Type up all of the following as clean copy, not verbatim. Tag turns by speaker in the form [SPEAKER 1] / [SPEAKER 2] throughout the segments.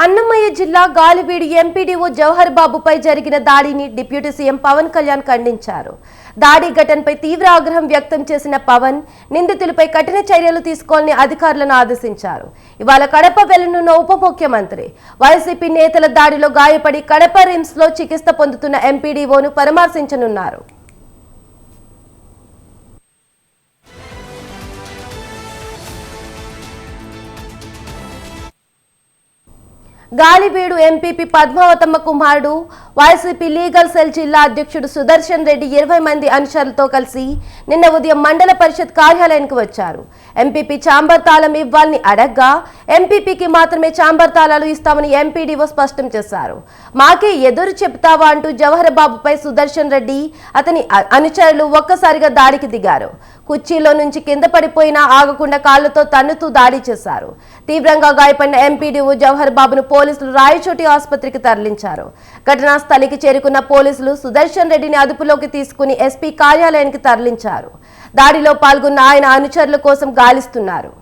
[SPEAKER 1] అన్నమయ్య జిల్లా గాలివీడు ఎంపీడీఓ జవహర్ బాబుపై జరిగిన దాడిని డిప్యూటీ సీఎం పవన్ కళ్యాణ్ ఖండించారు. దాడి ఘటనపై తీవ్ర ఆగ్రహం వ్యక్తం చేసిన పవన్ నిందితులపై కఠిన చర్యలు తీసుకోవాలని అధికారులను ఆదేశించారు. ఇవాళ కడప వెళ్లనున్న ఉప ముఖ్యమంత్రి వైసీపీ నేతల దాడిలో గాయపడి కడప రిమ్స్ లో చికిత్స పొందుతున్న ఎంపీడీఓను పరామర్శించనున్నారు. గాలివీడు ఎంపీపీ పద్మావతమ్మ కుమారుడు వైసీపీ లీగల్ సెల్ జిల్లా అధ్యక్షుడు సుదర్శన్ రెడ్డి 20 మంది అనుచరులతో కలిసి నిన్న ఉదయం మండల పరిషత్ కార్యాలయానికి వచ్చారు. ఎంపీపీ ఛాంబర్ తాళం ఇవ్వాలని అడగ్గా ఎంపీపీకి మాత్రమే ఛాంబర్ తాళాలు ఇస్తామని ఎంపీడీఓ స్పష్టం చేశారు. మాకే ఎదురు చెప్తావా అంటూ జవహర్ బాబుపై సుదర్శన్ రెడ్డి అతని అనుచరులు ఒక్కసారిగా దాడికి దిగారు. కుర్చీలో నుంచి కింద పడిపోయినా ఆగకుండా కాళ్లతో తన్నుతూ దాడి చేశారు. తీవ్రంగా గాయపడిన ఎంపీడీఓ జవహర్ బాబును పోలీసులు రాయచోటి ఆసుపత్రికి తరలించారు. ఘటనా స్థలికి చేరుకున్న పోలీసులు సుదర్శన్ రెడ్డిని అదుపులోకి తీసుకుని ఎస్పీ కార్యాలయానికి తరలించారు. దాడిలో పాల్గొన్న ఆయన అనుచరుల కోసం గాలిస్తున్నారు.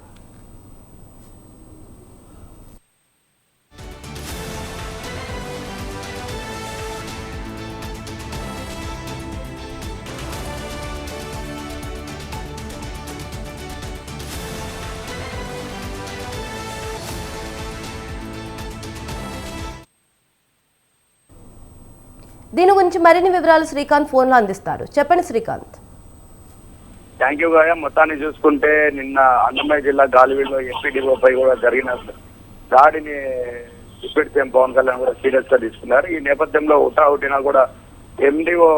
[SPEAKER 1] దీని గురించి మరిన్ని వివరాలు శ్రీకాంత్ ఫోన్ లో అందిస్తారు. చెప్పండి శ్రీకాంత్.
[SPEAKER 2] థ్యాంక్ యూ గాయ. మొత్తాన్ని చూసుకుంటే నిన్న అన్నమయ్య జిల్లా గాలివీడులో ఎంపీడీఓపై కూడా జరిగిన దాడిని డిప్యూటీ సీఎం పవన్ కళ్యాణ్ కూడా సీరియస్ గా తీసుకున్నారు. ఈ నేపథ్యంలో హుటాహుటిన కూడా ఎండిఓ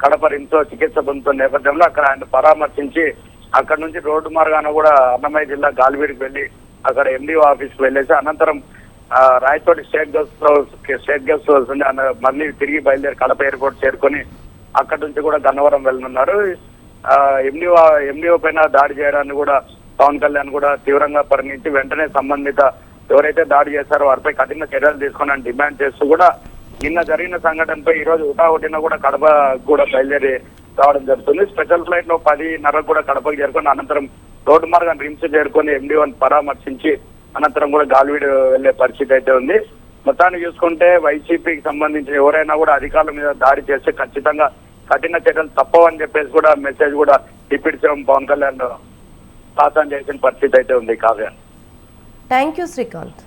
[SPEAKER 2] కడప రిమ్స్ లో చికిత్స పొందుతున్న నేపథ్యంలో అక్కడ ఆయన పరామర్శించి అక్కడ నుంచి రోడ్డు మార్గాన కూడా అన్నమయ్య జిల్లా గాలివీడుకి వెళ్లి అక్కడ ఎండిఓ ఆఫీస్ కి వెళ్ళేసి అనంతరం రాయచోటి స్టేట్ గెస్ట్ హౌస్ మళ్ళీ తిరిగి బయలుదేరి కడప ఎయిర్పోర్ట్ చేరుకొని అక్కడి నుంచి కూడా గన్నవరం వెళ్ళనున్నారు. ఎండిఓ పైన దాడి చేయడాన్ని కూడా పవన్ కళ్యాణ్ కూడా తీవ్రంగా పరిగణించి వెంటనే సంబంధిత ఎవరైతే దాడి చేశారో వారిపై కఠిన చర్యలు తీసుకోవాలని డిమాండ్ చేస్తూ కూడా నిన్న జరిగిన సంఘటనపై ఈ రోజు హుటాహుటిన కూడా కడప కూడా బయలుదేరి రావడం జరుగుతుంది. స్పెషల్ ఫ్లైట్ లో 10:30 కూడా కడపకు చేరుకొని అనంతరం రోడ్డు మార్గం రిమ్స్ చేరుకొని ఎండిఓని పరామర్శించి అనంతరం కూడా గాలివీడు వెళ్లే పరిస్థితి అయితే ఉంది. మొత్తాన్ని చూసుకుంటే వైసీపీకి సంబంధించిన ఎవరైనా కూడా అధికారుల మీద దాడి చేస్తే ఖచ్చితంగా కఠిన చర్యలు తప్పవని చెప్పేసి కూడా మెసేజ్ కూడా deputy CM Pawan Kalyan pass on చేసిన పరిస్థితి అయితే ఉంది. కావ్య.
[SPEAKER 1] Thank you Srikanth.